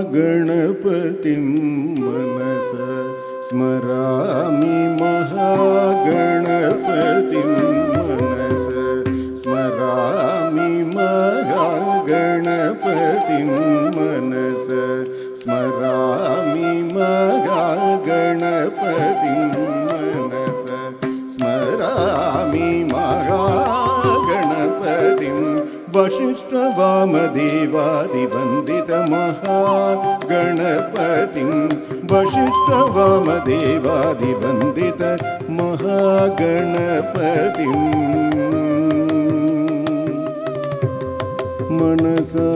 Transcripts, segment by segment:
महागणपतिं मनस स्मरामि महागणपतिं मनस स्मरामि महागणपतिं मनस स्मरामि महागणपतिं मनस स्मरामि महागणपतिं वसिष्ठवामदेवादिवन्दित महागणपतिं वसिष्ठवामदेवादिवन्दित महागणपतिं मनसा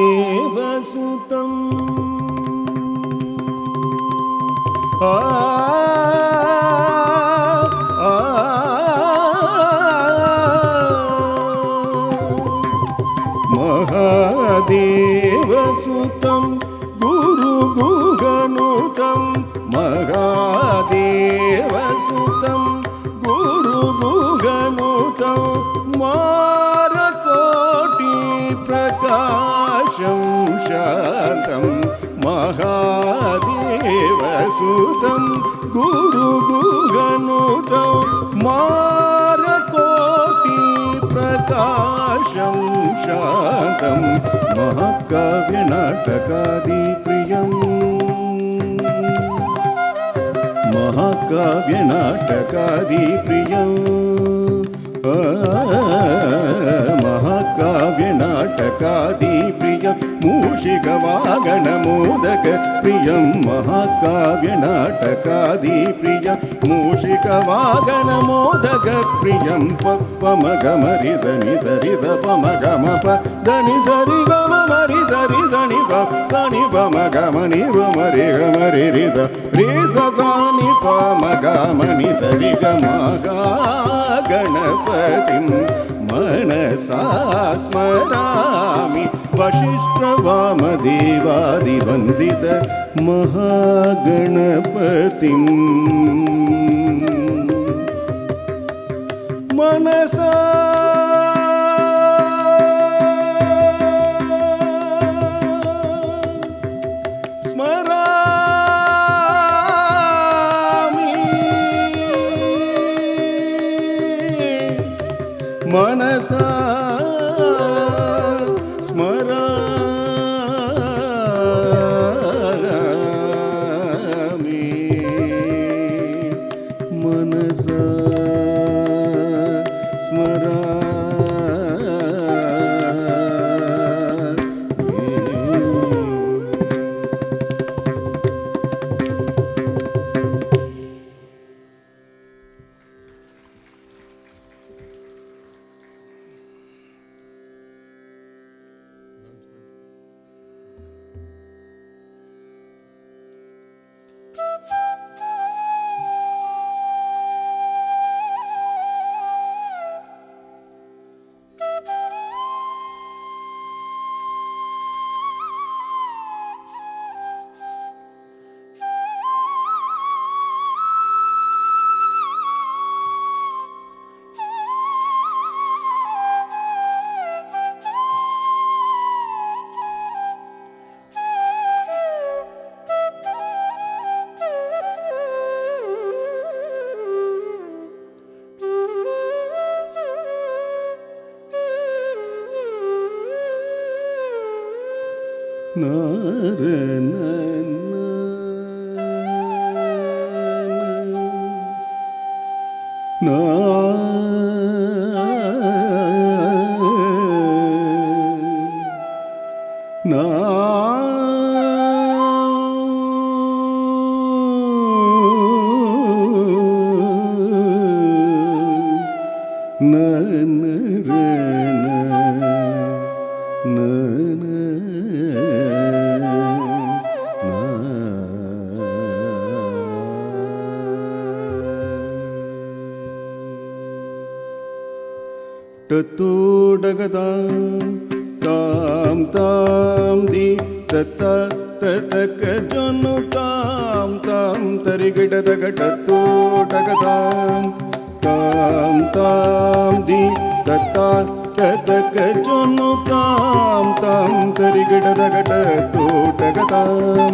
महादेवसुतं महादेवसुतं गुरुगुहनुतं महादेवसुतं गुरुगुहनुतं प्रकाशं शान्तं महादेवसुतं गुरुगुहनुतं मारकोटि प्रकाशं शान्तं महाकाव्यनाटकादिप्रियं महाकाव्यनाटकादिप्रियं महाकाव्यनाटकादिप्रियं मूषिकवागणमोदकप्रियं महाकाव्यनाटकादिप्रियं मूषिकवागणमोदकप्रियं पमगमरिसनिसरिसपमगमप दनिसरिगमरिसरिसनिप सनिपमगमनिवमरिगमरिरिस रिससानिपमगमनिसरिगमगणपतिं मनसा स्मरामि वसिष्ठवामदेवादिवन्दित महागणपतिं मनसा मनसा स्मरामि tam tam di tata tataka jonu tam tam tarigida dagatatu dagatam tam tam di tata tataka jonu tam tam tarigida dagatatu dagatam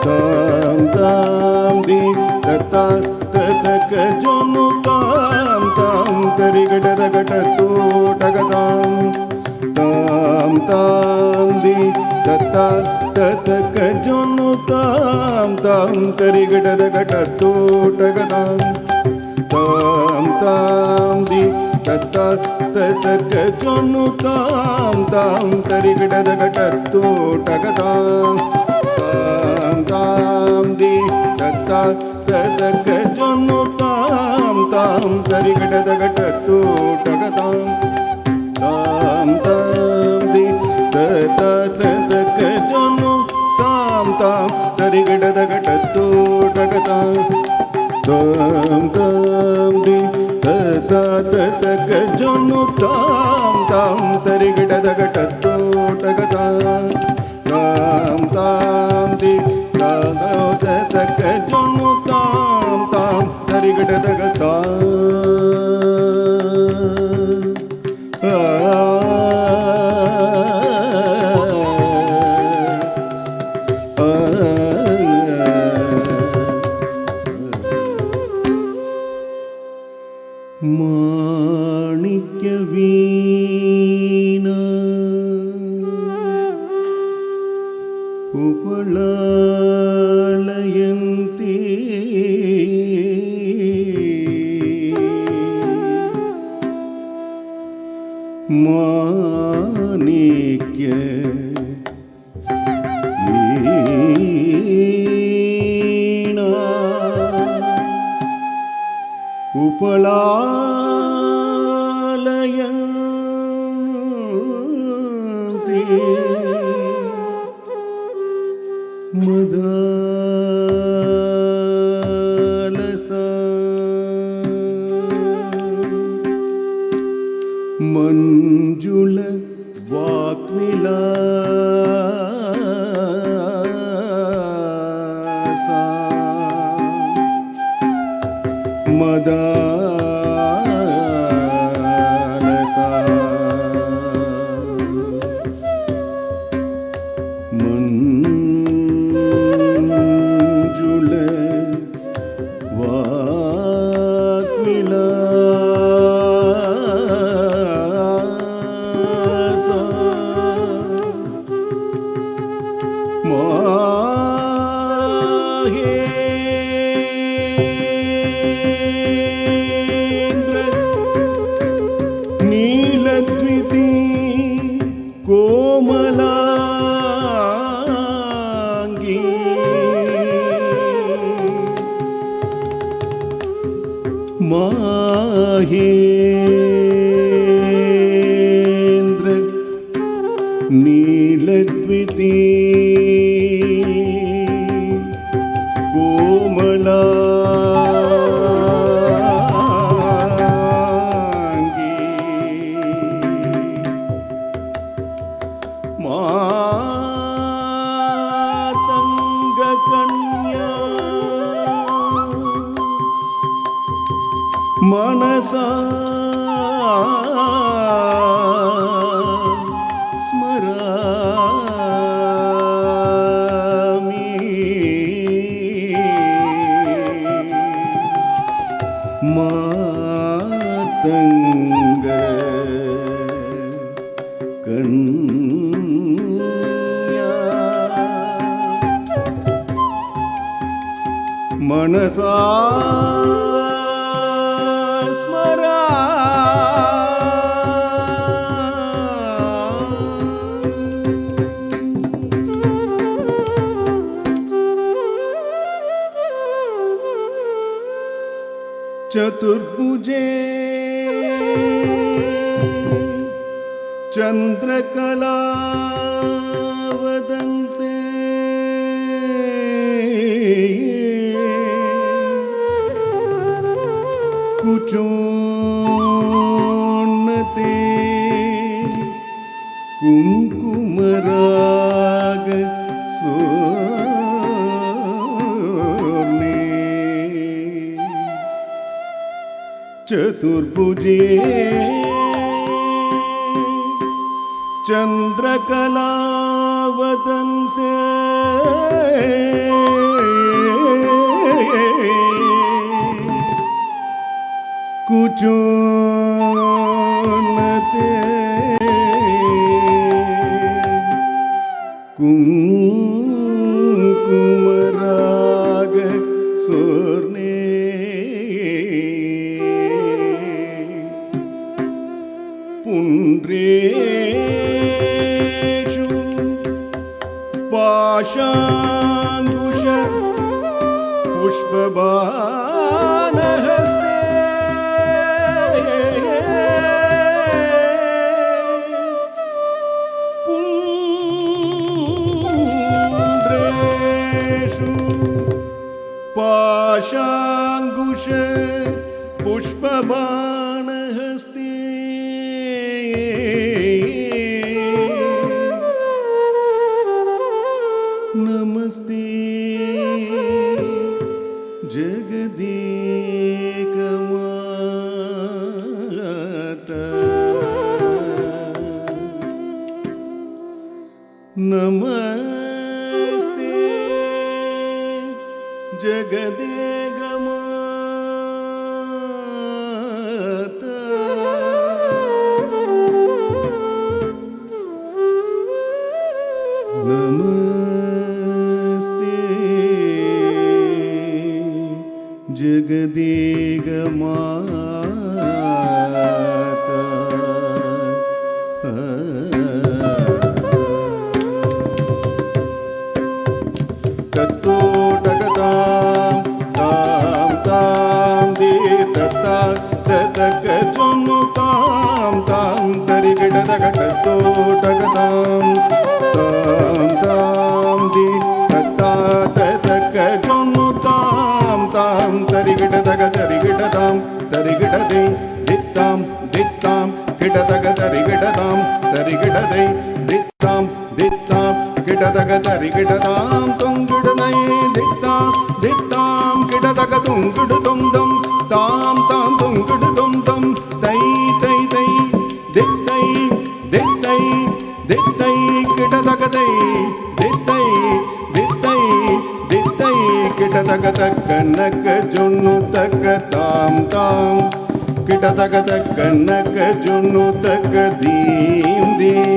tam tam di tata tataka jonu tam tam tarigida dagatatu dagatam tam tam di tata tataka jonu tam tam tarigida dagatatu dagatam tam tam di tata tataka jonu tam tam tarigida dagatatu dagatam tam tam di tata tataka jonu tam tam tarigida dagatatu dagatam tam tam di tata tataka jonu tam tam tarigida dagatatu dagatam tam tam di tata tataka jonu tam tam tarigida dagatatu dagatam tam tam di tata tataka jonu tam tam tarigida dagatam மாணிக்க வீணா உபலாலயந்தி மாணிக்க வீணா உபலாலயந்தி மதாலசா மஞ்சுள வாக்விலாசா மதாலசா மஞ்சுள வாக்விலாசா மாஹேந்திர நீலத்விதி கோமலாங்கி மாஹேந்திர நீலத்விதி கோமலாங்கி மாதங்க கன்யா மனசா ஸ்மராமி மாதங்க கன்யா मनसा स्मरा चतुर्भुजे चंद्रकला वदंसे कुचोन्नते कुंकुमराग सोर्णे चतुर्भुजे चंद्रकला वदंसे कुचोन्नते कुंकुमराग सोर्णे पुण्ड्रेषु पाशाङ्कुश पुष्पबाणहस्ते पुण्ड्रेषु पाशाङ्कुश पुष्पबाणहस्ते नमस्ते जगदेकमाता नमस्ते जगदेकमाता नमस्ते जगदेकमाता तत्तो टकतां तां तां दे तत्ता ततक चुनु तां तां तरिगिड तकतो टकतां तां तां दे तत्ता ततक चुनु तां तां तरिगिड तक तरिगिड तां तरिगिड दे दित्तां दित्तां किड तक तरिगिड तां तरिगिड दे दित्तां दित्तां किड तक तरिगिड तां तुंगिड नै दित्तां दित्तां किड तक तुंगिड तुम दम तां तां तुंगिड तुम दम तै तै तै दित्तै दित्तै दित्तै किड तक तै दित्तै दित्तै दित्तै किड तक तक नक जुनु तक तां तां किड तक तक नक जुनु तक दीं दीं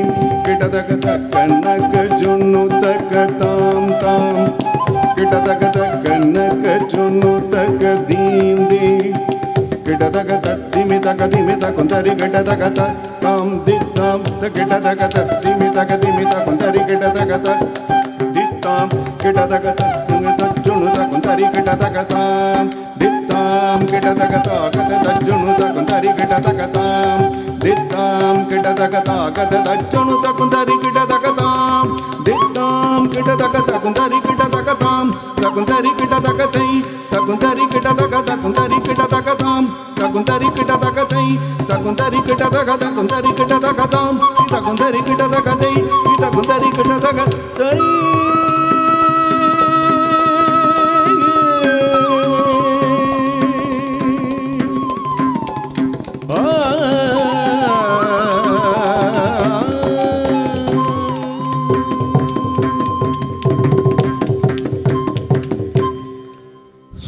किड तक तक नक जुनु तक तां तां किड तक तक नक जुनु तक दीं दीं किड तक तक दिमि तक कुंदरि किड तक तां दित्तां किड तक दिमि तक कुंदरि किड तक दित्तां किड तक दिमि तक जुनु तक कुंदरि किड तक तां दित्तां किड तक जुनु तक कुंदरि किड तक तां दित्तां किड तक जुनु तक कुंदरि किड तक तां दित्तां किड तक कुंदरि किड तक तां कुंदरि किड तक तै कुंदरि किड तक कुंदरि किड तक तां कुंदरि किड तक तै कुंदरि किड तक कुंदरि किड तक तां कुंदरि किड तक तै कुंदरि किड तक तै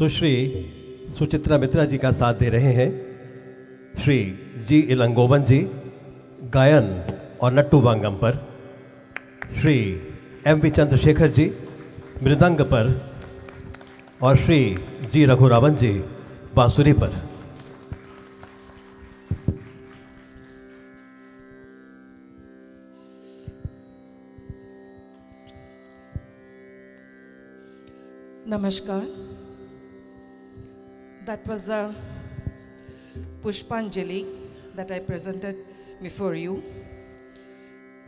सुश्री सुचित्रा मित्रा जी का साथ दे रहे हैं श्री जी इलंगोवन जी गायन और नट्टू बांगम पर, श्री एम वी चंद्रशेखर जी मृदंग पर, और श्री जी रघुरावन जी बांसुरी पर। Namaskar. That was the Pushpanjali that I presented before you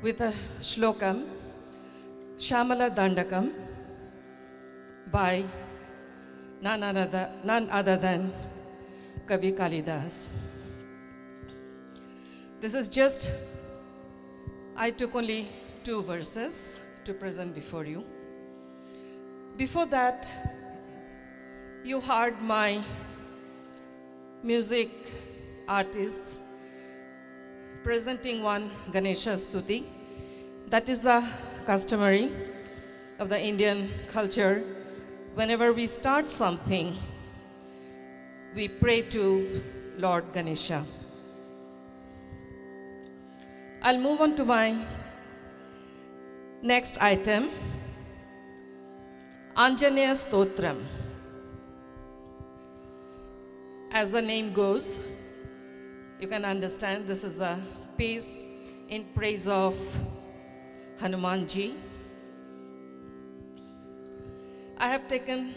with a shlokam, Shamala Dandakam, by none other than Kavi Kalidas. This is just, I took only 2 verses to present before you. Before that, you heard my music artists presenting one Ganesha Stuti. That is the customary of the Indian culture. Whenever we start something, we pray to Lord Ganesha. I'll move on to my next item, Anjaneya Stotram. As the name goes, you can understand this is a piece in praise of Hanumanji. I have taken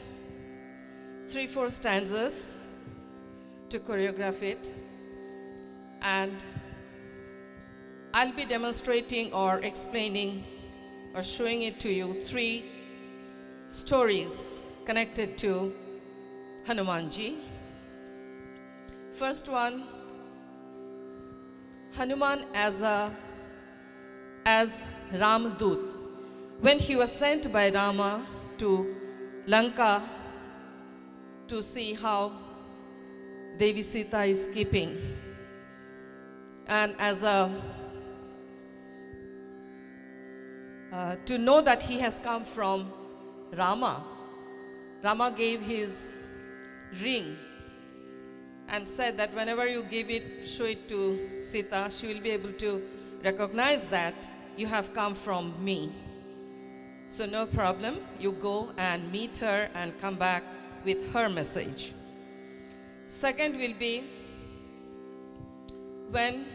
3-4 stanzas to choreograph it, and I'll be demonstrating or explaining or showing it to you 3 stories connected to Hanumanji. First one, Hanuman as Ramadut. When he was sent by Rama to Lanka to see how Devi Sita is keeping, and as to know that he has come from Rama, Rama gave his ring and said that whenever you give it, show it to Sita, she will be able to recognize that you have come from me. So no problem, you go and meet her and come back with her message. Second will be when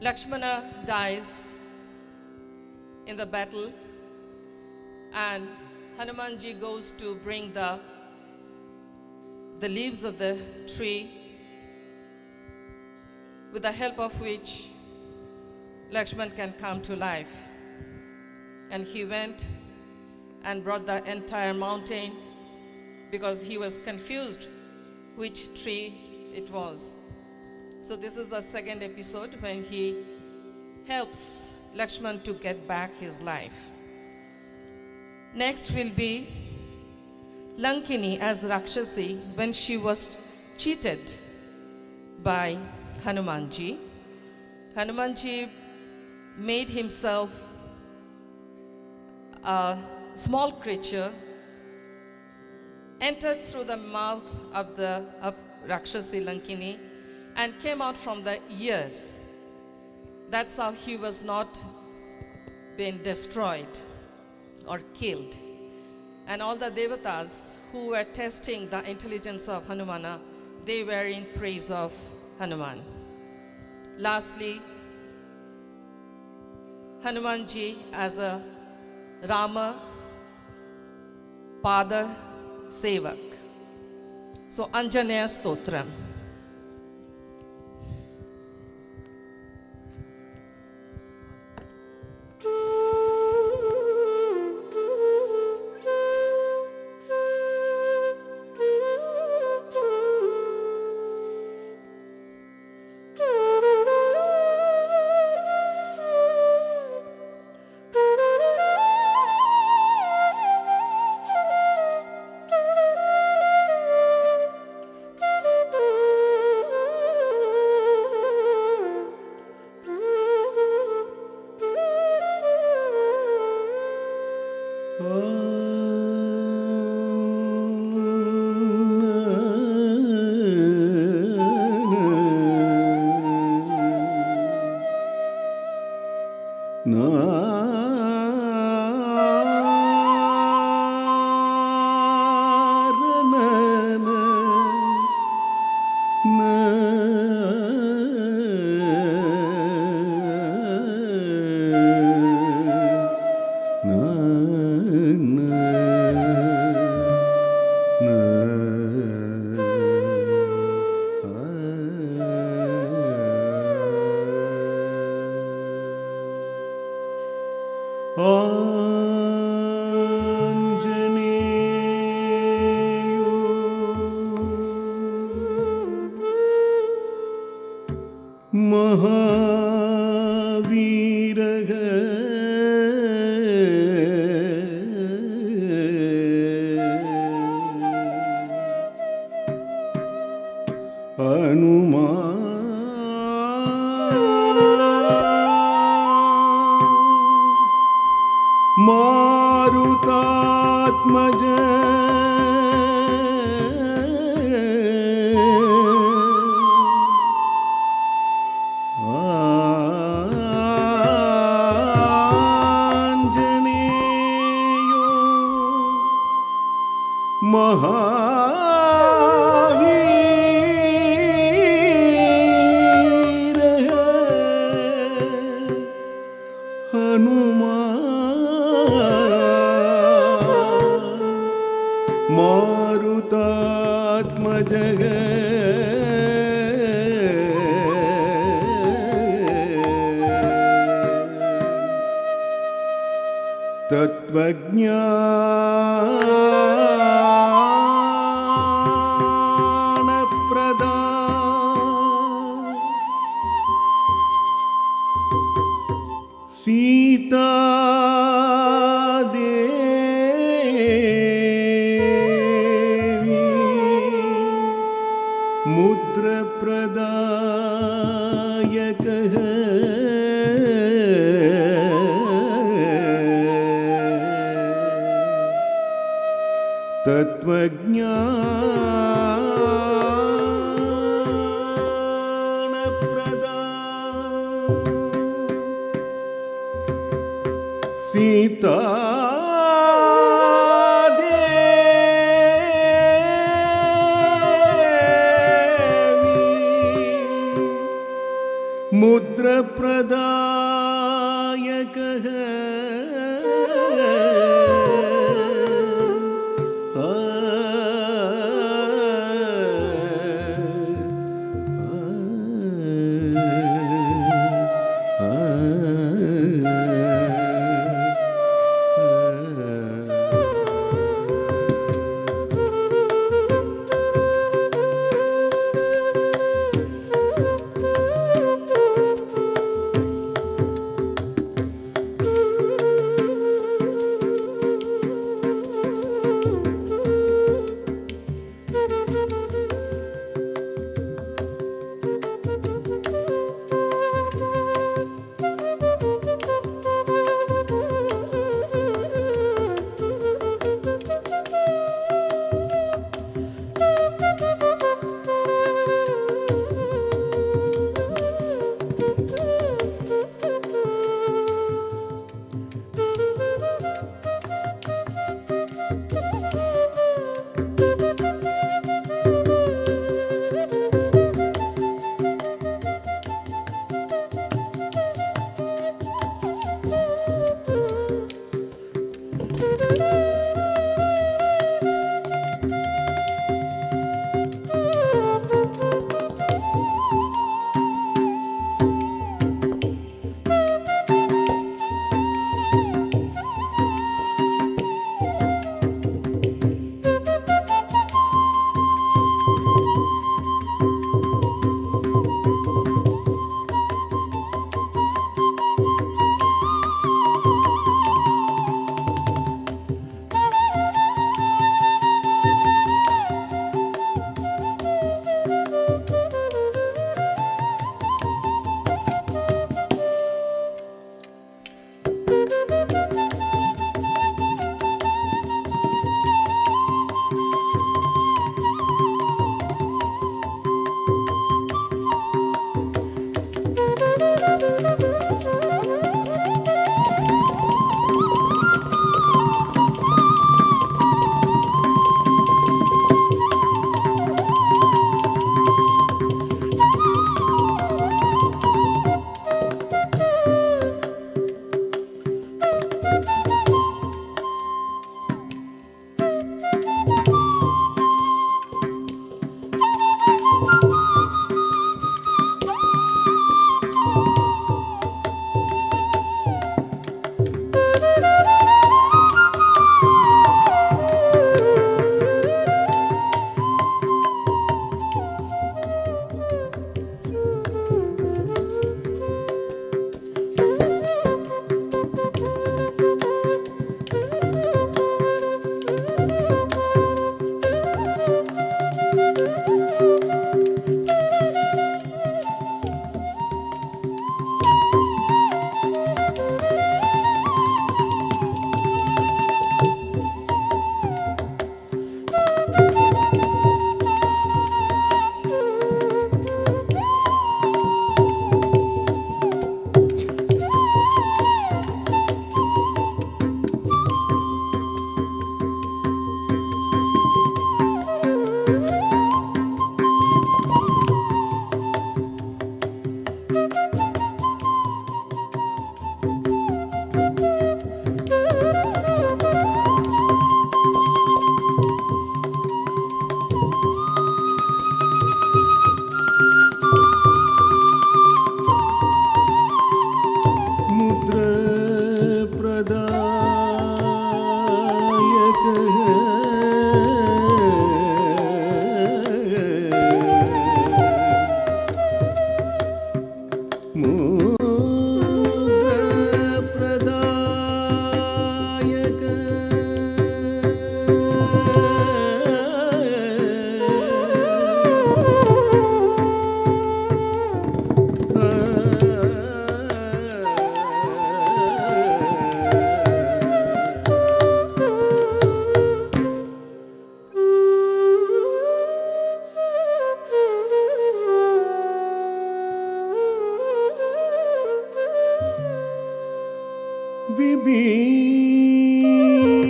Lakshmana dies in the battle and Hanumanji goes to bring the leaves of the tree, with the help of which Lakshman can come to life. And he went and brought the entire mountain because he was confused which tree it was. So this is the second episode when he helps Lakshman to get back his life. Next will be Lankini as Rakshasi when she was cheated by Hanumanji. Hanumanji made himself a small creature, entered through the mouth of Rakshasi Lankini and came out from the ear. That's how he was not being destroyed or killed. And all the devatas who were testing the intelligence of Hanumana, they were in praise of Hanuman. Lastly, Hanumanji as a Rama Pada Sevak. So Anjaneya Stotram. महावीरः मारुतात्मज आञ्जनेयो महावीरः Hanuman मारुतात्मजः तत्त्वज्ञानप्रदा Sita Devi मुद्रप्रदायकः तत्त्वज्ञानप्रदा Sita Devi मुद्रप्रदायकः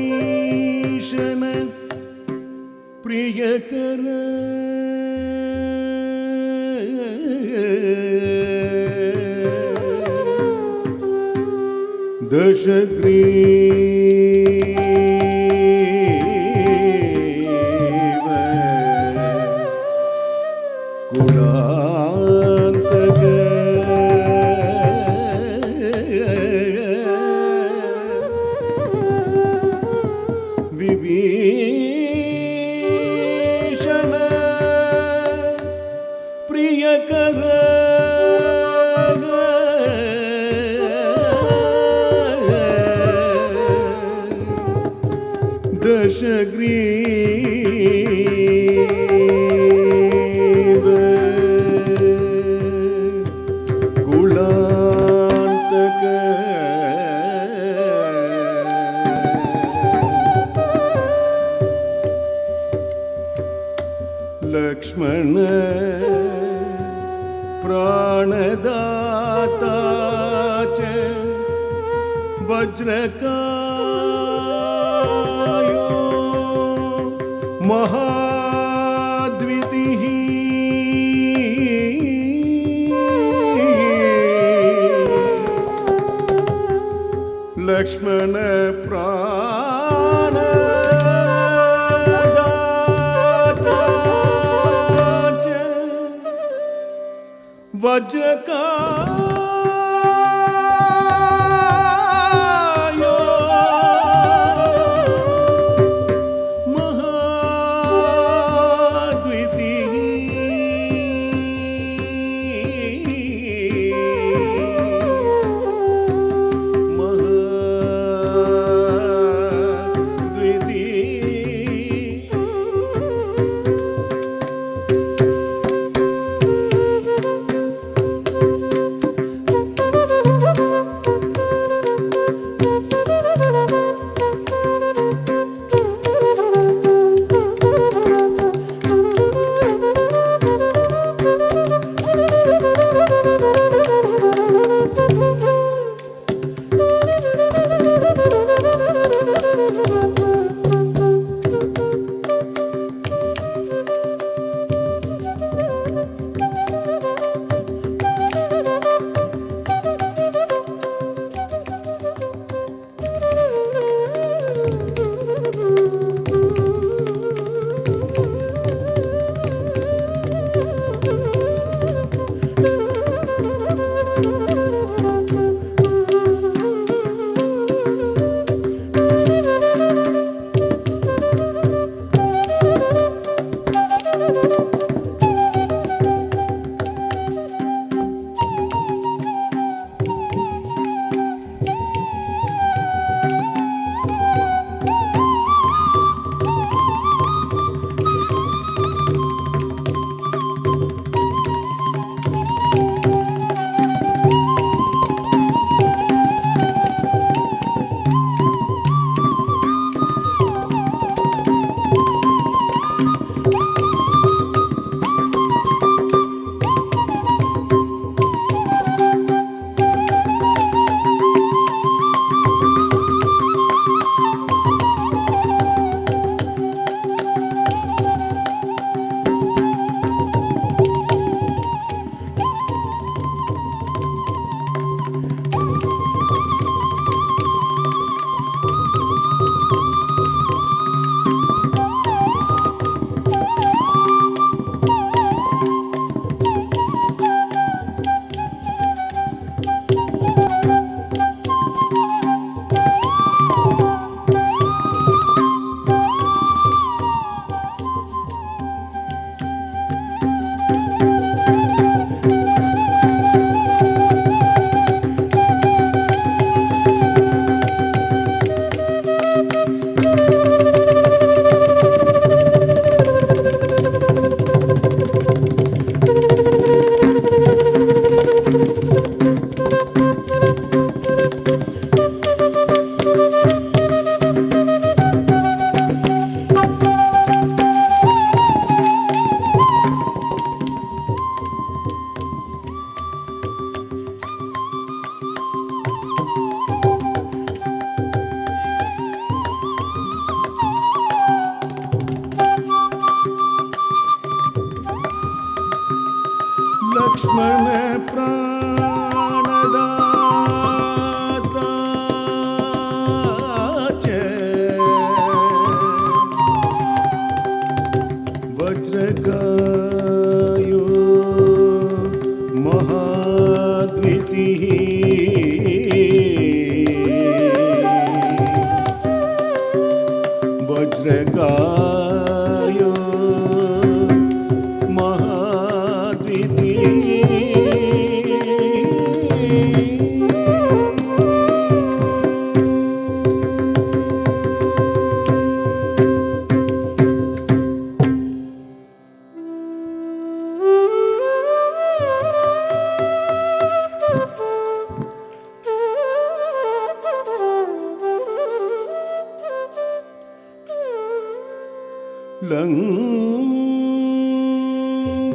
Vibhishana ಪ್ರಿಯಕರ ದಶಗ್ರೀವ ಕುಲಾಂತಕ Vibhishana ಪ್ರಿಯಕರ ದಶಗ್ರೀವ ಕುಲಾಂತಕ Lakshmana ಪ್ರಾಣದಾತ ಚ ವಜ್ರಕಾಯೋ महाद्वितिः लक्ष्मण प्राणदाता च वज्रकायो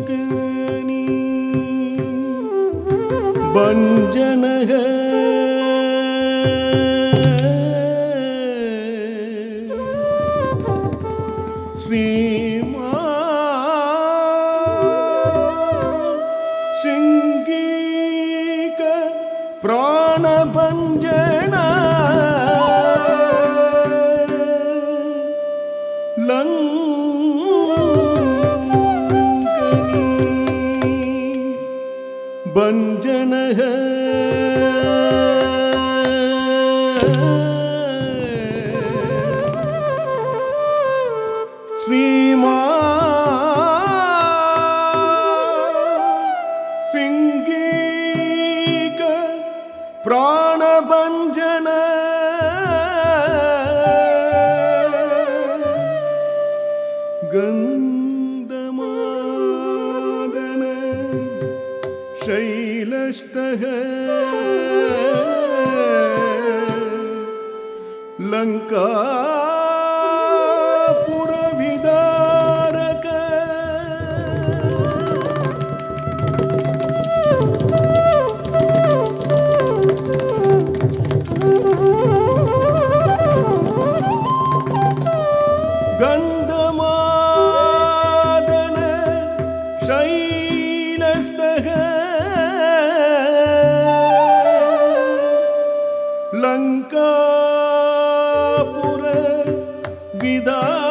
लङ्कनी भञ्जनः शृङ्गीक प्राणभञ्जन लङ्कनी भञ्जनः सिंगीक प्राणभञ्जन गन्धमादन शैलस्तः लङ्कापुरविदारक गन्धमादन शैलस्तः लङ्कापुर विदारकः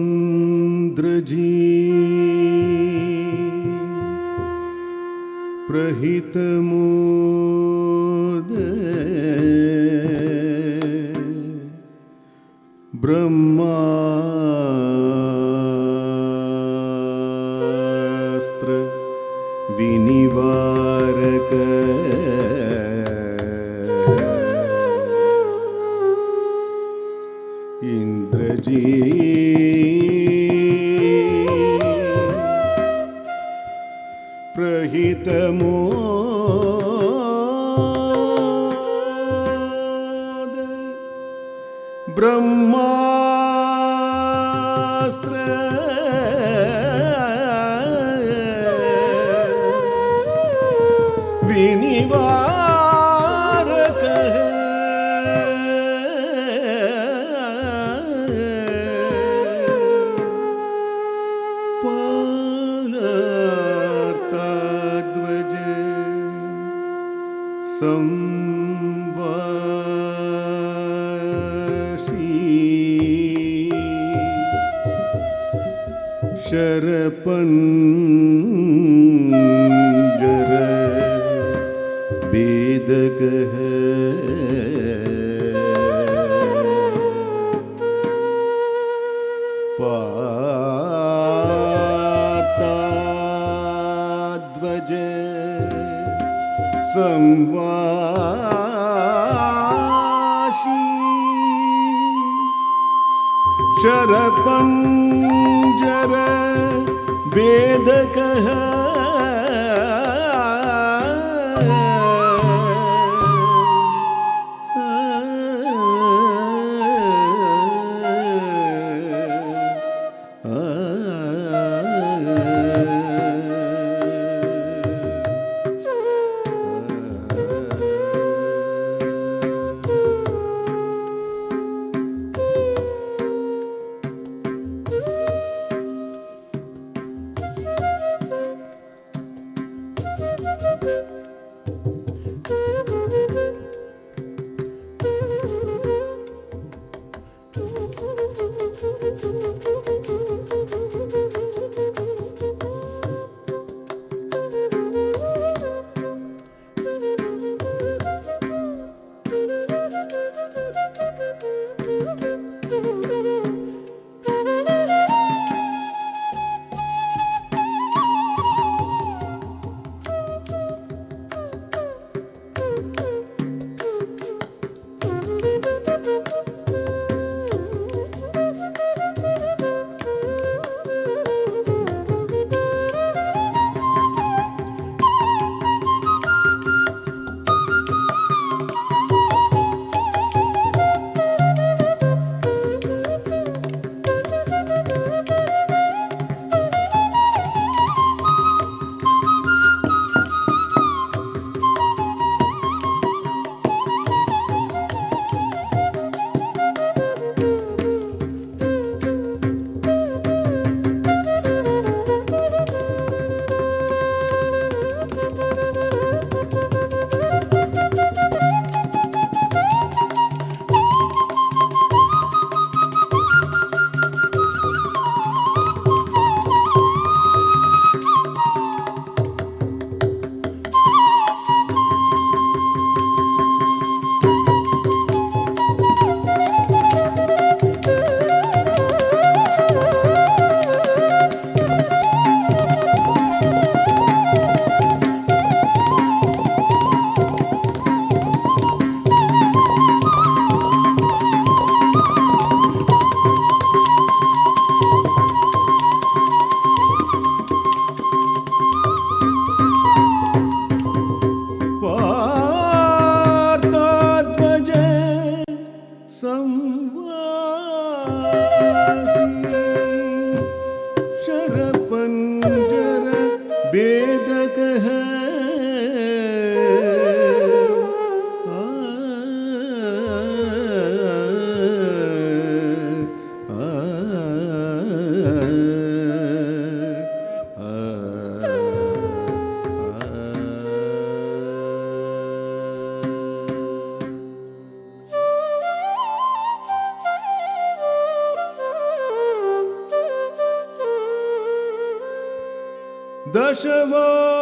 इंद्रजी प्रहितमोद ब्रह्मास्त्र प्रहितमोद ब्रह्मास्त्र विनिवारक पार्थध्वज संवासी शरपंजर वेदक पार्थध्वज संवासी शरपंजर वेदक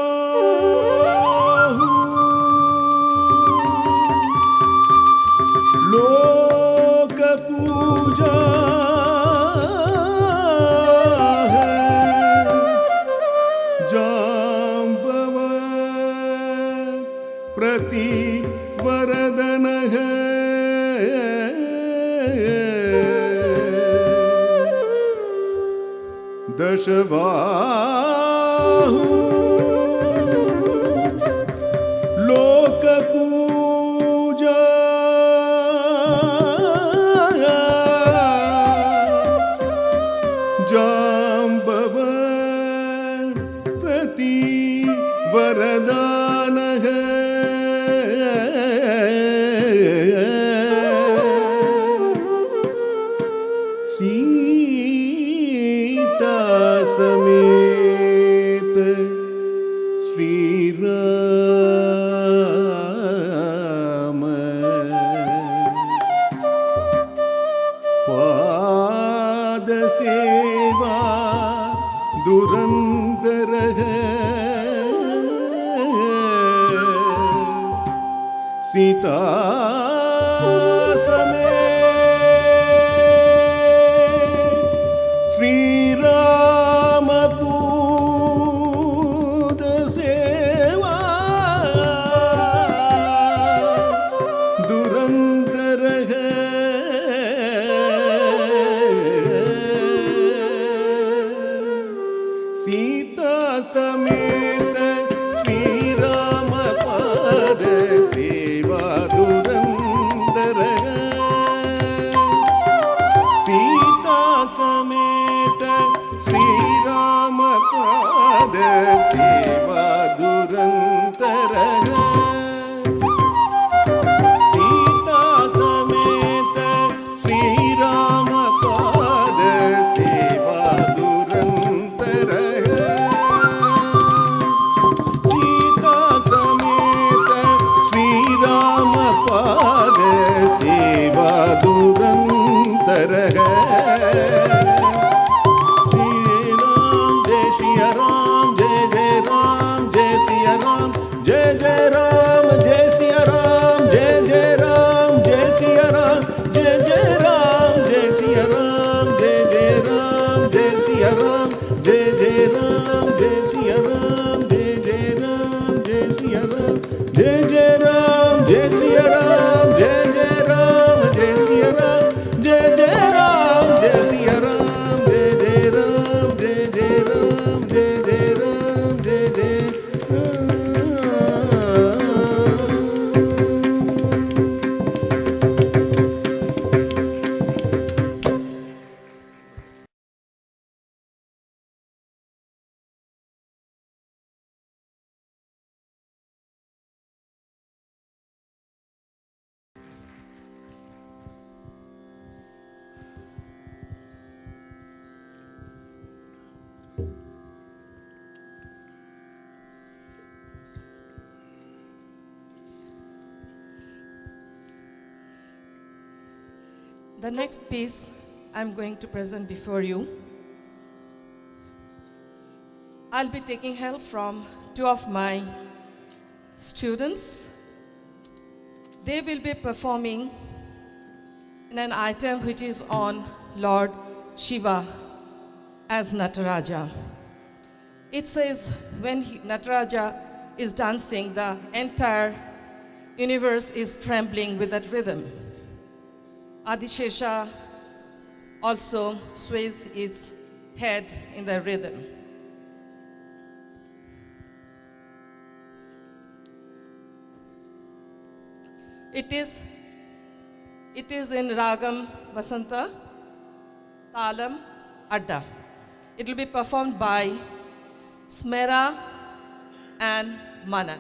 दशवाहु लोक पूजा है, जाम्बव प्रति वरदन है। दशबाहु लोकपूजा जाम्बव प्रति वरदानः सीता समेत श्री राम पाद सेवा दुरंदर सीता श्री राम पूद सेवा दुरंदर सीता समेत श्री राम पद सेवा दुरंदर सीता समेत श्री राम पद सेवा दुरंतर सीता समेत श्री राम पद सेवा दुरंतर सीता समेत श्री राम पद सेवा दुरंतर The next piece I'm going to present before you. I'll be taking help from two of my students. They will be performing in an item which is on Lord Shiva as Nataraja. It says when Nataraja is dancing, the entire universe is trembling with that rhythm. Adishesha also sways his head in the rhythm. It is in Ragam Vasanta, Talam, Adda. It will be performed by Smera and Manan.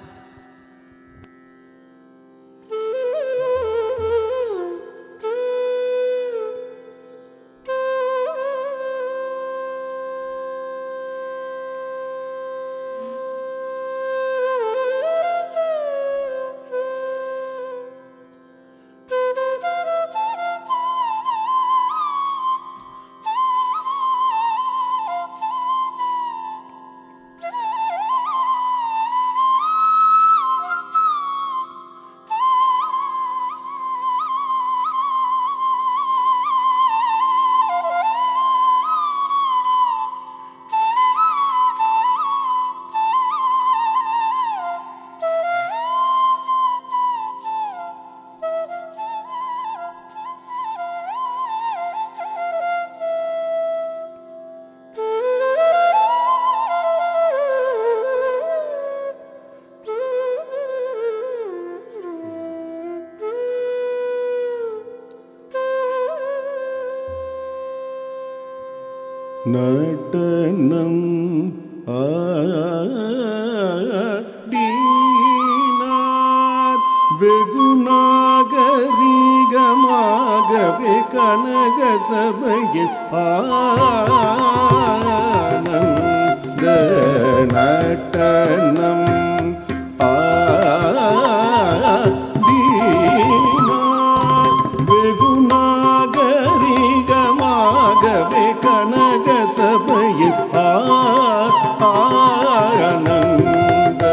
நடனம் ஆடினார் வெகு நாகரிகமாகவே கனக சபையில் ஆனந்த நடனம் ஆடினார் வெகு நாகரிகமாகவே கனக சபையில் ஆனந்த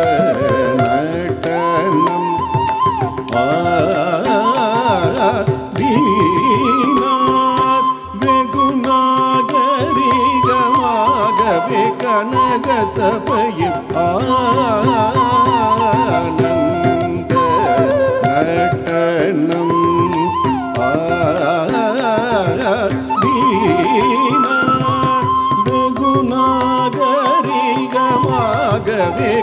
நடனம் ஆடினார் வெகு நாகரிகமாகவே கனக சபையில் ஆனந்த நடனம் ஆடினார் வெகு நாகரிகமாகவே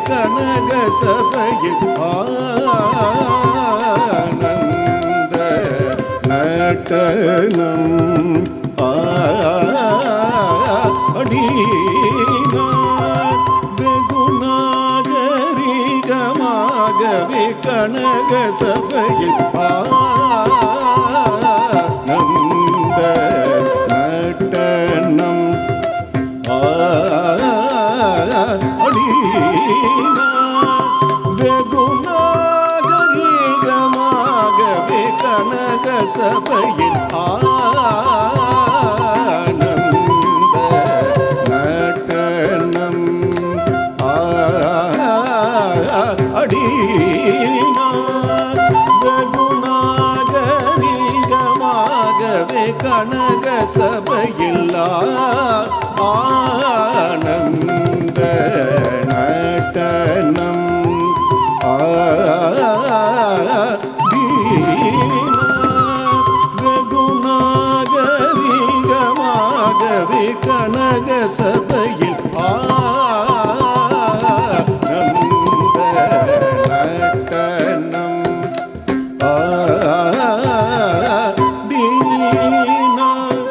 கனக சபையில் ஆனந்த நடனம் ஆடினார் வெகு நாகரிகமாகவே கனக சபையில் ஆனந்த நடனம் ஆடினார் வெகு நாகரிகமாகவே கனக சபையில் ஆனந்த நடனம் ஆடினார் வெகு நாகரிகமாகவே கனக சபையில் ஆனந்த நடனம் ஆடினார் வெகு நாகரிகமாகவே கனக சபையில் ஆனந்த நடனம் ஆடினார்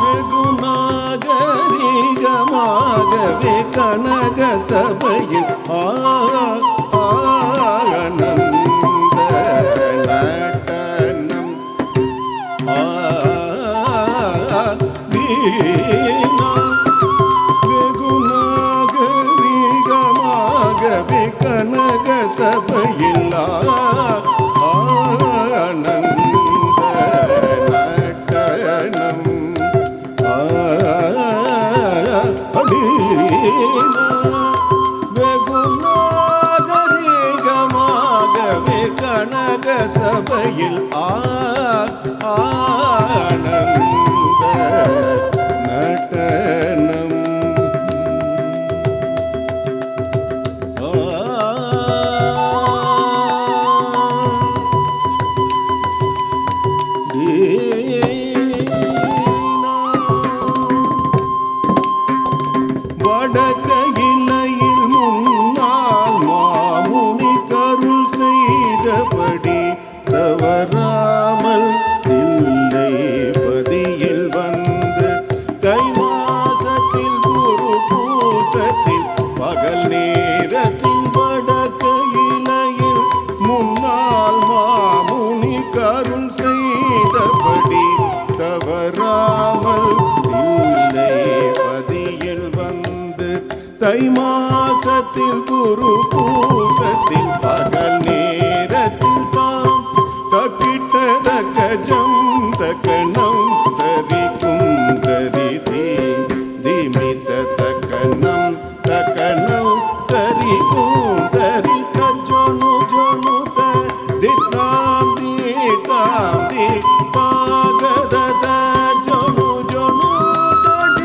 வெகு நாகரிகமாகவே கனக சபையில் ஆனந்த நடனம் ஆடினார் வெகு நாகரிகமாகவே கனக சபையில் ஆனந்த நடனம் ஆடினார் வெகு நாகரிகமாகவே கனக சபையில் ஆனந்த நடனம் வடகையிலையில் முன்னால் மாமுனி கருள் செய்தபடி தவறாமல் இல்லை பதியில் வந்து தை மாசத்தில் குரு பூசத்தில் பகல் நேரத்தில் வடகையிலையில் முன்னால் மாமுனி கருள் செய்தபடி தவறாமல் இல்லை பதியில் வந்து தை மாசத்தில் குரு பூசத்தில் பகல் நேரத்தில் தாம் தக்கிட்ட கஜம் தக்கணம் சரிக்கும் சரிதி திமித தக்கணம் தக்கணம் சரிக்கும் சரி கஜொனு ஜொனு தித்தாம் தித்தாம் தி பாகத ஜொனு ஜொனு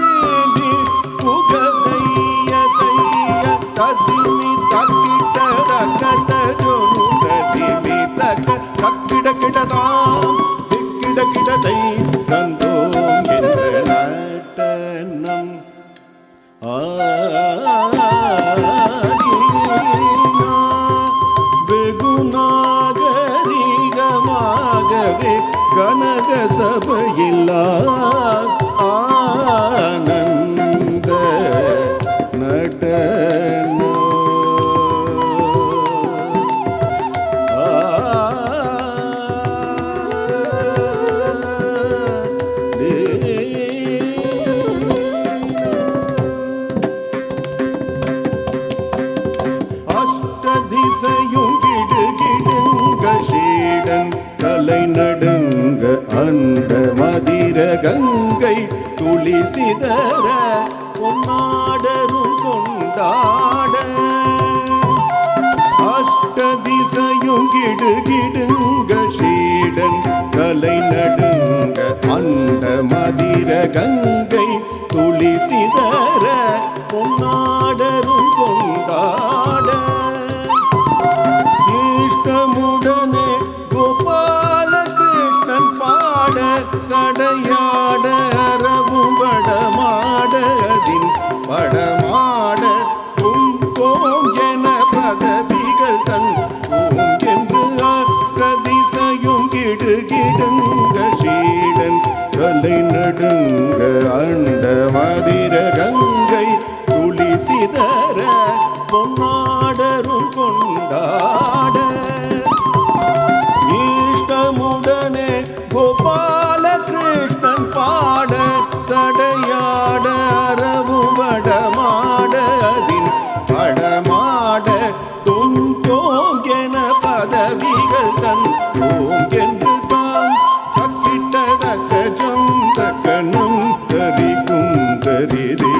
தடி புகதைய தைய ததிமி தக்கிட்ட ரக்கத ஜொனு ததிமி தக்க தக்கிட கிடதாம் பொன்னாடரும் கொண்டாட அஷ்டதிசையும் கிடுகிடுங்க சீடன் கலை நடுங்க அண்ட மதிர கங்கை துளி சிதற பொன்னாடரும் கொண்டாட இஷ்டமுடனே கோபால கிருஷ்ணன் பாட சடையாட அரவும் படமாட அதின் படமாட ஓம் என பதவிகள் தன் ஓம் என்று அஷ்டதிசையும் கிடுகிடுங்க சீடன் கலை நடுங்க அண்ட மதிர கங்கை துளி சிதற பொன்னாடரும் கொண்டாட இஷ்டமுடனே கோபால கிருஷ்ணன் பாட சடையாட அரவும் வடமாட அதின் படமாட தொங்கோம் என பதவிகள் தன் ஓம் என்று தான் சக்கிட்டதக்க தக்கனம் தரிக்கும் தரிதே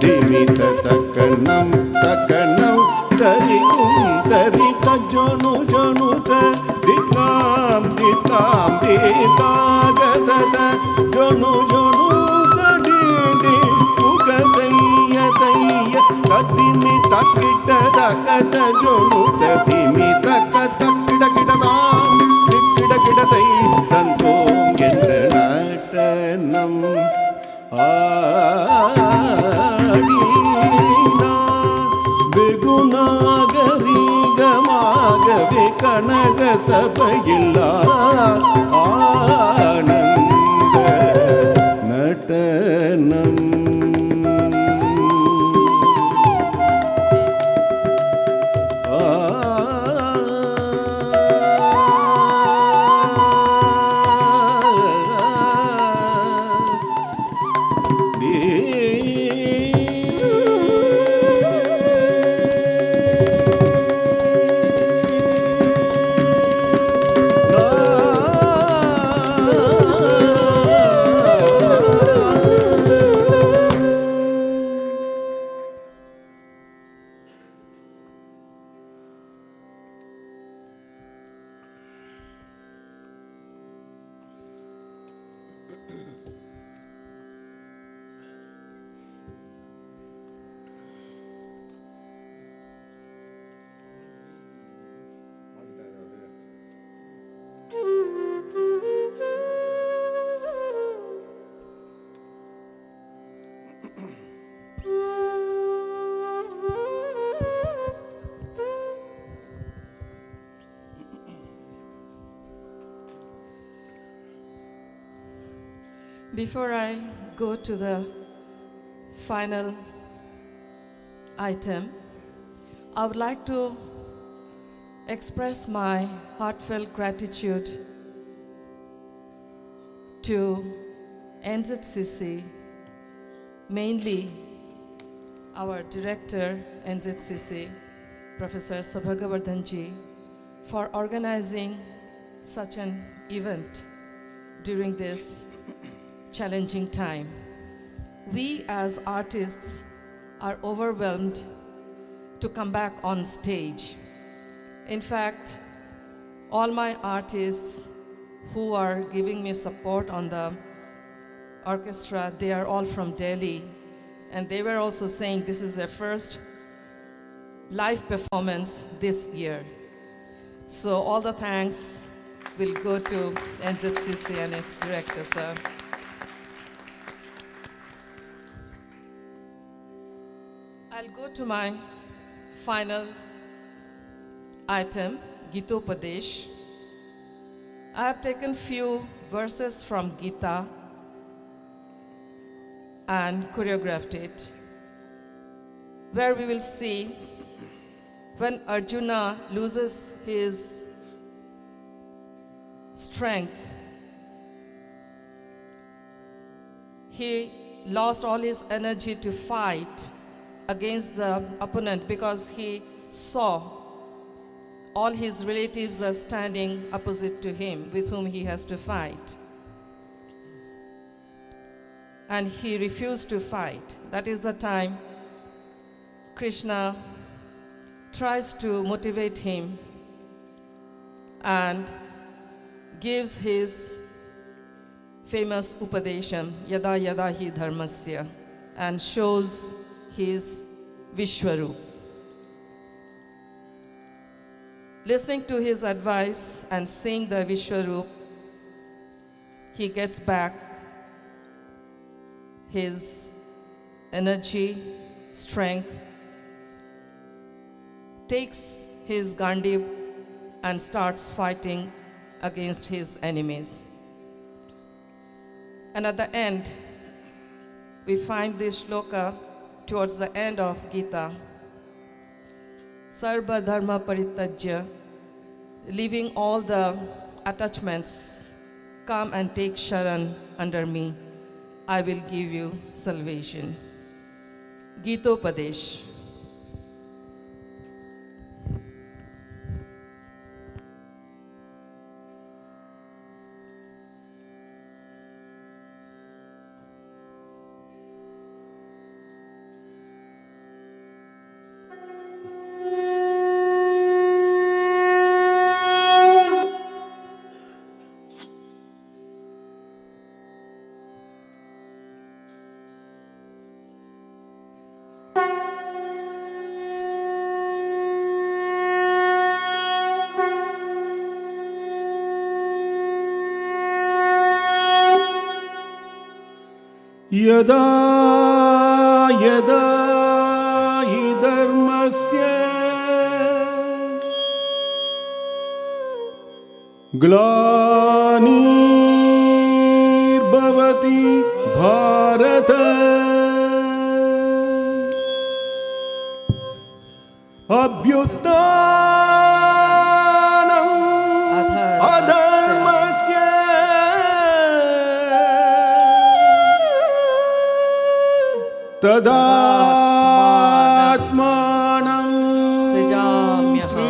திமித தக்கனம் தக்கனம் தரிக்கும் தரி கஜனு ஜனு தித்தாம் தித்தாம் திதா கதத ஜனு ஜனு தடி சுகதைய தைய கதிமி தக்கிட்ட தக்கத ஜனு ததிமி தக்க தக்கிட கிடதாம் திக்கிட கிடதை தந்தோம் என்ற நாட்டனம் வெகுநாகரீகமாகவே கனக சபையில்லா ஆனந்த நடனம் Before I go to the final item, I would like to express my heartfelt gratitude to NZCC, mainly our director, NZCC, Professor Sabhagavardhan ji, for organizing such an event during this challenging time. We as artists are overwhelmed to come back on stage. In fact, all my artists who are giving me support on the orchestra, they are all from Delhi, and they were also saying this is their first live performance this year. So all the thanks will go to NZCC and its director, sir. I'll go to my final item, Gitopadesh. I have taken few verses from Gita and choreographed it, where we will see when Arjuna loses his strength, he lost all his energy to fight against the opponent because he saw all his relatives are standing opposite to him with whom he has to fight. And he refused to fight. that is the time Krishna tries to motivate him and gives his famous Upadesham, Yada Yada Hi Dharmasya, and shows his Vishwarup. Listening to his advice and seeing the Vishwarup, he gets back his energy, strength, takes his Gandiv and starts fighting against his enemies. And at the end, we find this shloka towards the end of Gita. Sarva dharma parityajya, leaving all the attachments, come and take Sharan under me. I will give you salvation. Gitopadesh. यदा यदा हि धर्मस्य ग्लानिर्भवति Bharat अभ्युत्थानम् अधर्मस्य तदात्मानं सृजाम्यहम्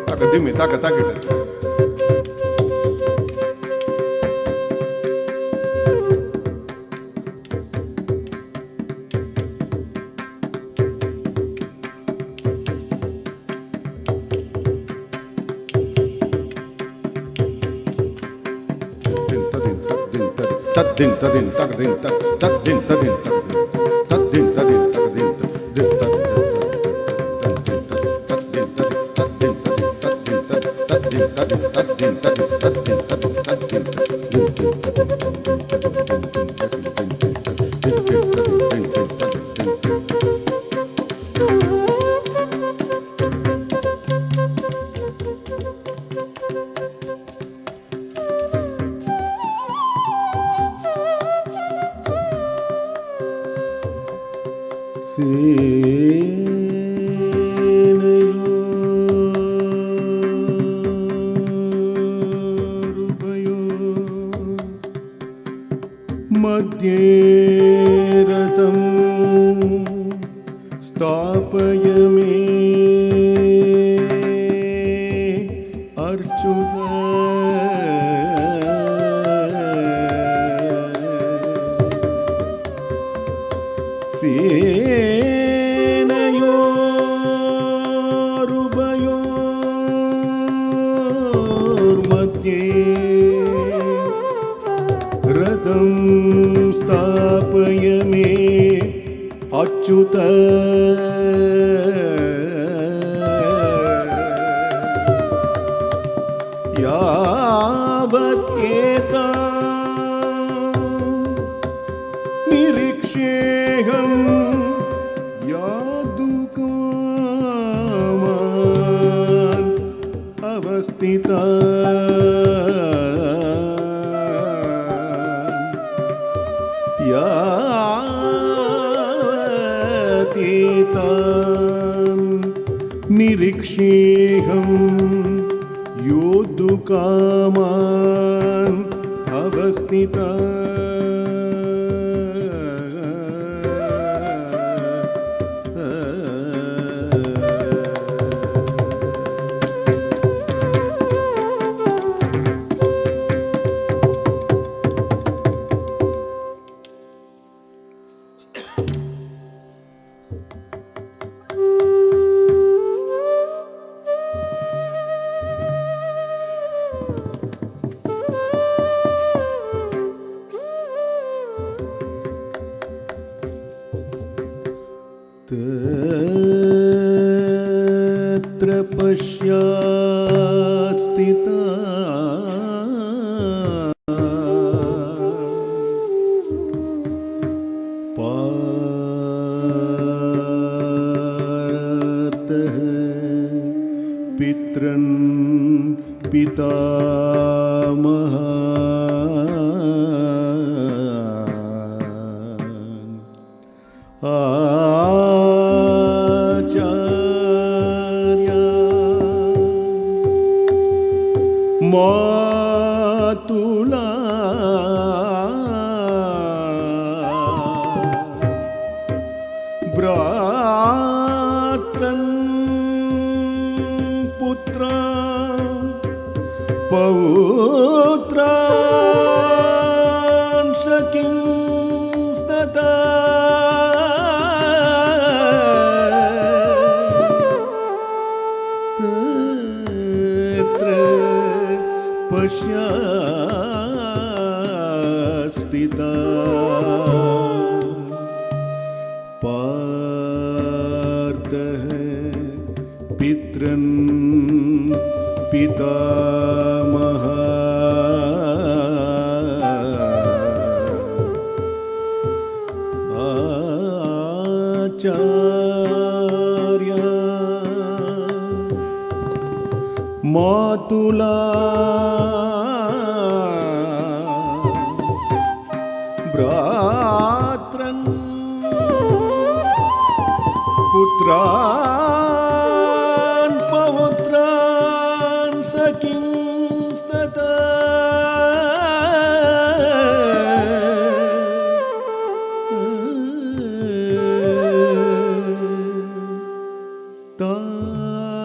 Takadimi, takadimi. Tadin tadin tadin tadin tadin tadin tadin tadin मध्ये रथं स्थापय मे अर्जुन सेनयोरुभयोर्मध्ये रथं स्थापय मे अच्युत यावत् निरीक्ष्येऽहं यादुकामान् अवस्थितान् यातीतान् निरीक्ष्येऽहं योद्धुकामान् अवस्थितान् पार्थः पितृन् पितामहान् आचार्या मातुला भ्रात्रन् पुत्रान् पौत्रान् सखींस्तथा तत्र पश्यास्तिता पार्थः पितृन् पितामहान् आचार्या मातुला भ्रात्रन् पुत्रान् पौत्रान् सखींस्तथा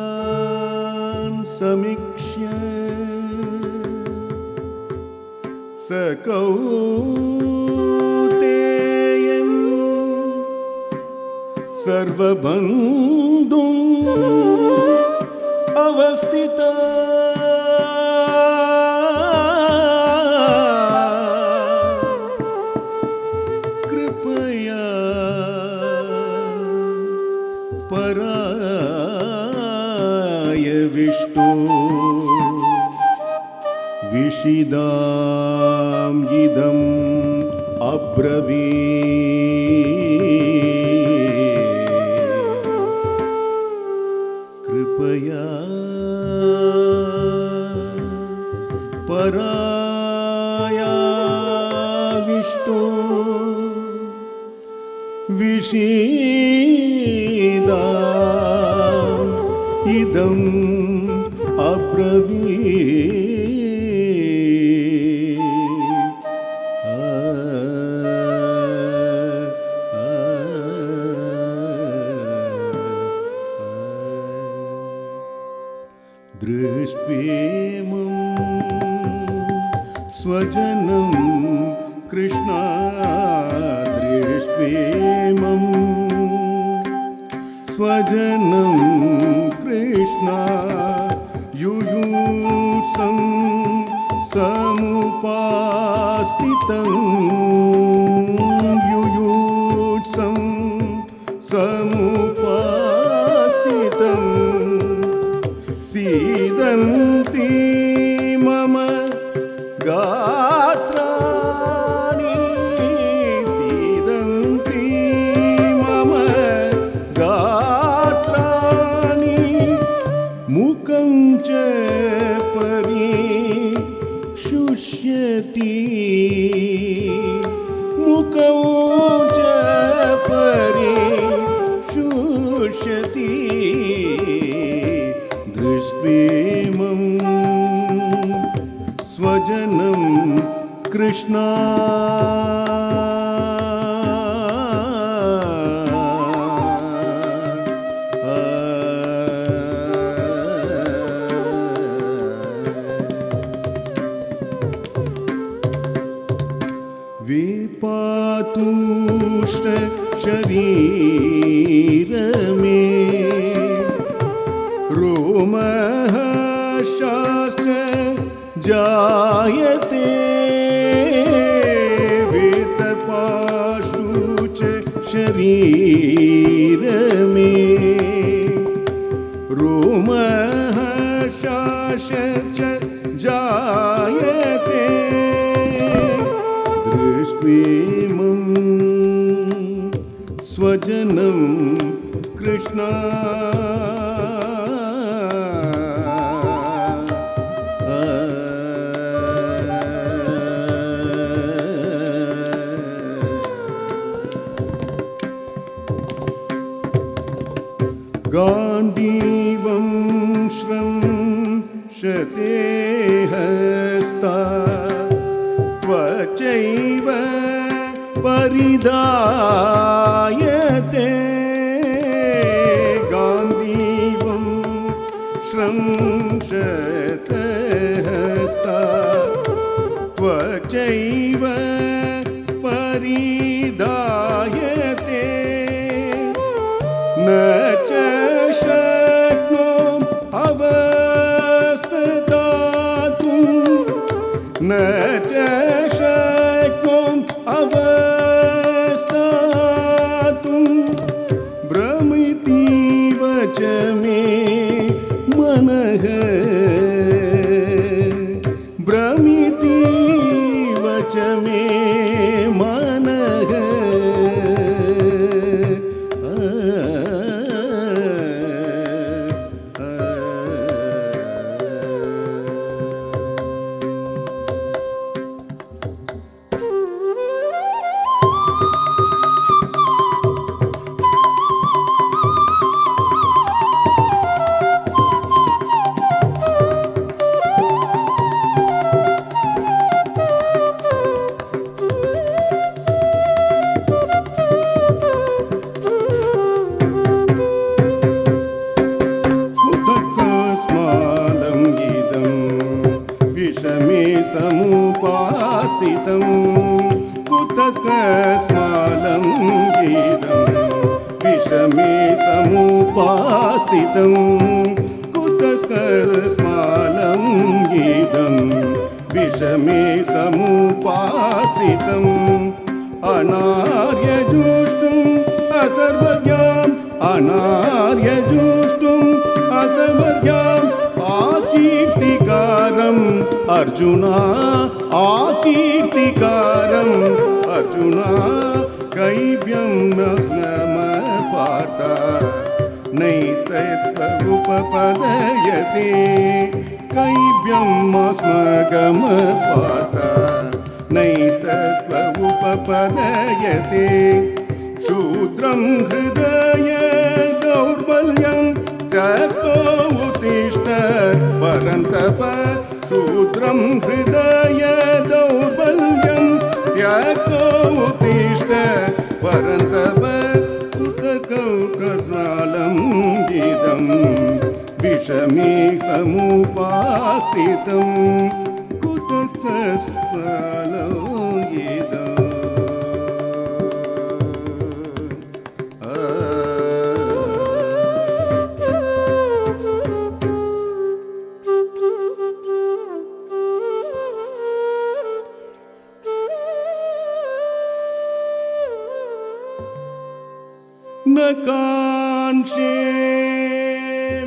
तान् समीक्ष्य स कौन्तेयं सर्वबन्धुम् अवस्थिता कृपया पराय विष्टो विषिदाम् इदम् अब्रवीत् कृपया पराया विष्टो विषीदाम् इदम् अब्रवीत् दृष्ट्वेमं स्वजनं कृष्णा दृष्ट्वेमं स्वजनं कृष्णा युयुत्सं समुपास्थितं युयुत्सं समुपास्थितं सीदन्ति मम गात्राणि सीदन्ति मम गात्राणि मुखं च परिशुष्यति मुखं च परिशुष्यति दृष्ट्वेमं स्वजनं कृष्णा विपातुष्ट शरीर में रोमहर्षश्च जायते वेसपाशु च शरीर में रोमहर्षश्च जायते दृष्ट्वेमं स्वजनं कृष्णा शते हस्ता त्वचैव परिधायते गान्धीवं श्रंशते हस्ता त्वचैव परिधायते न च शक्नो अवस्थातुं न च शक्नो अवस्थातुं भ्रमितीव च मे मनः भ्रमितीव च मे मनः समुपास्थितं कुतस्कस्मालं गीतं विषमे समुपास्थितं कुतस्कस्मालं गीतं विषमे समुपास्थितम् अनार्यजुष्टुम् असर्वज्ञाम् अनार्यजुष्टुम् असर्वज्ञाम् आकीर्तिकारम् अर्जुना आकीर्तिकारम् अर्जुना कैव्यं नमपार्थ नैतत्त्वमुपपदयते कैव्यम् अस्मकमपार्थ नैतत्त्वमुपपदयते शूद्रं हृदय दौर्बल्यं त्यक्तो उत्तिष्ठ परन्तप शूद्रं हृदय दौर्बल्यं त्यक्तो उत्तिष्ठ परन्तप कुतस्कस्मालं गीतं विषमे समुपास्थितं कुतस्कस्मालं गीतम् न कांक्षे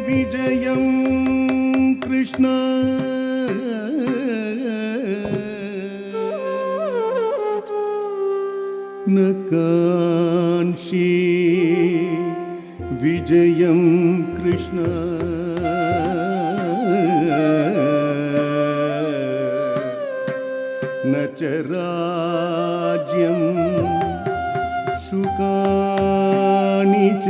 विजयं कृष्ण न कांक्षे विजयं कृष्ण न च राज्यं सुखानि च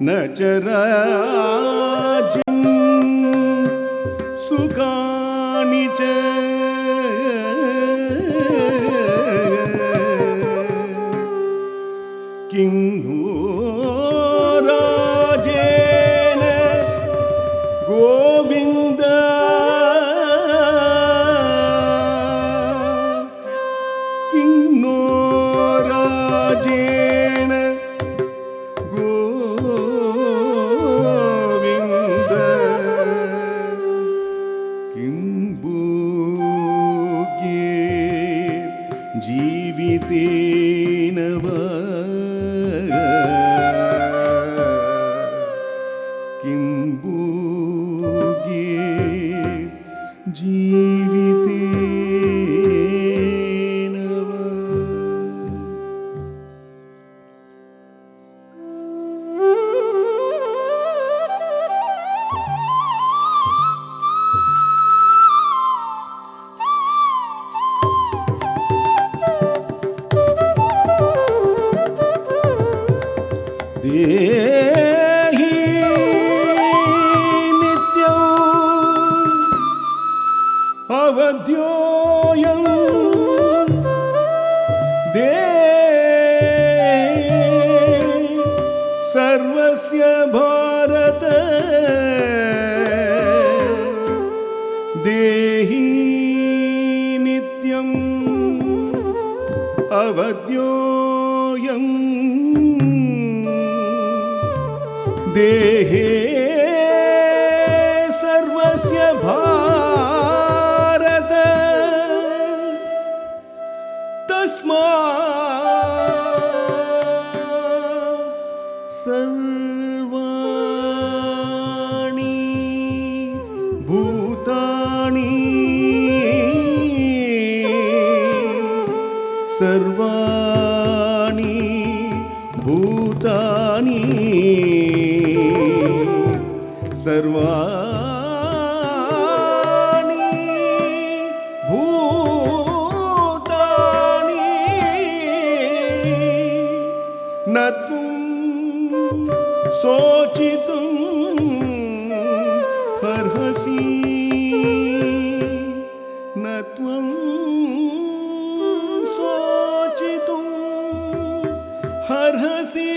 न च राज्यं सुखानि च किं नो राजेन गोविन्द किं नो राजेन गोविन्द किं भोगे जीवितेन वा किं भोगे जीवितेन वा देहि सर्वस्य भारत देहि नित्यम् अवद्योऽयम् देहे सर्वस्य भारत तस्मात् सर्वाणि भूतानि सर्वाणि भूतानि सर्वाणि भूतानि न त्वं शोचितुं अर्हसि न त्वं शोचितुं अर्हसि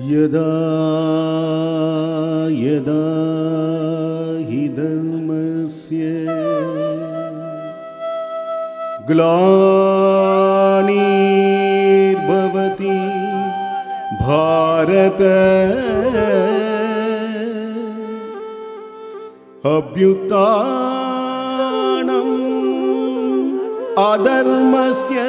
यदा यदा हि धर्मस्य ग्लानिर्भवति भारत अभ्युत्थानम् अधर्मस्य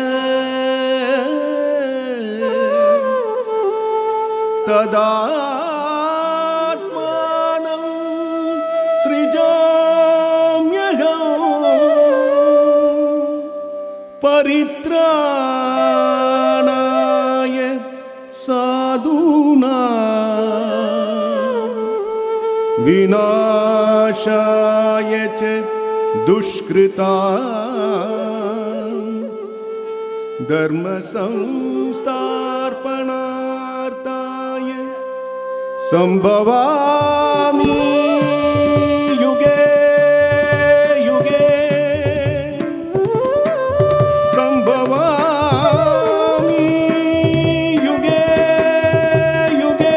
तदात्मानं सृजाम्यहम् परित्राणाय साधूनां विनाशाय च दुष्कृतां धर्म संस्थापनार्थाय संभवामि युगे युगे संभवामि युगे युगे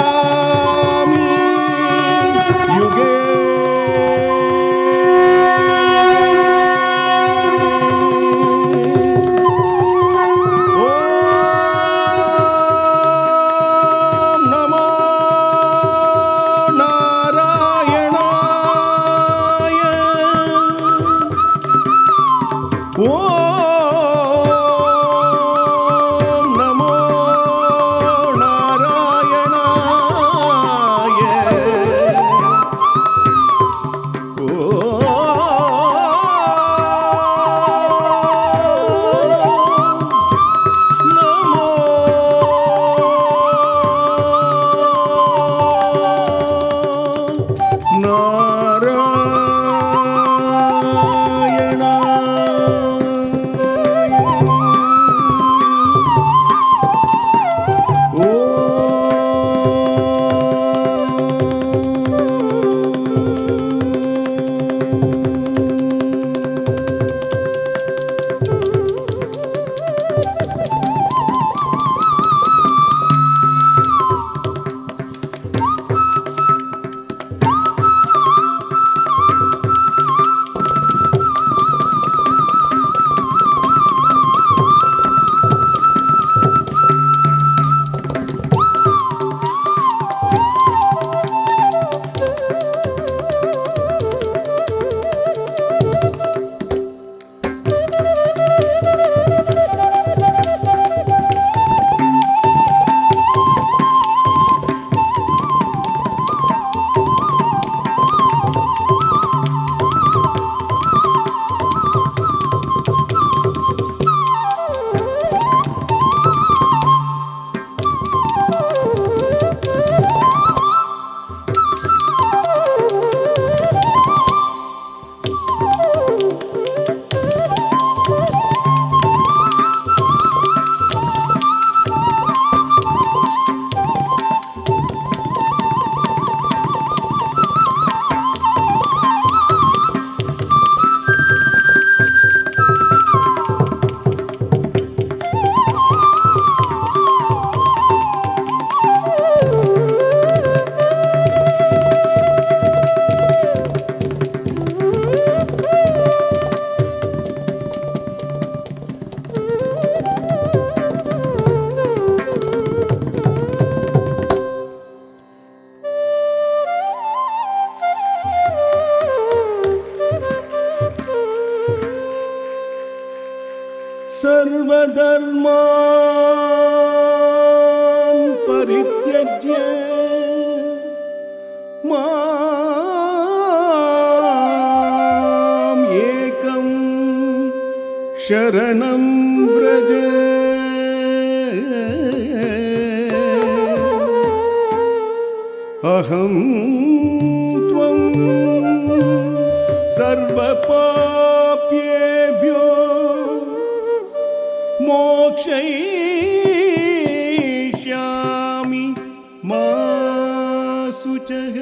संभवामि युगे सर्वधर्मान् परित्यज्य माम् एकं शरणं व्रज। अहं त्वं सर्वपाप्येभ्यो मोक्षयिष्यामि मा शुचः।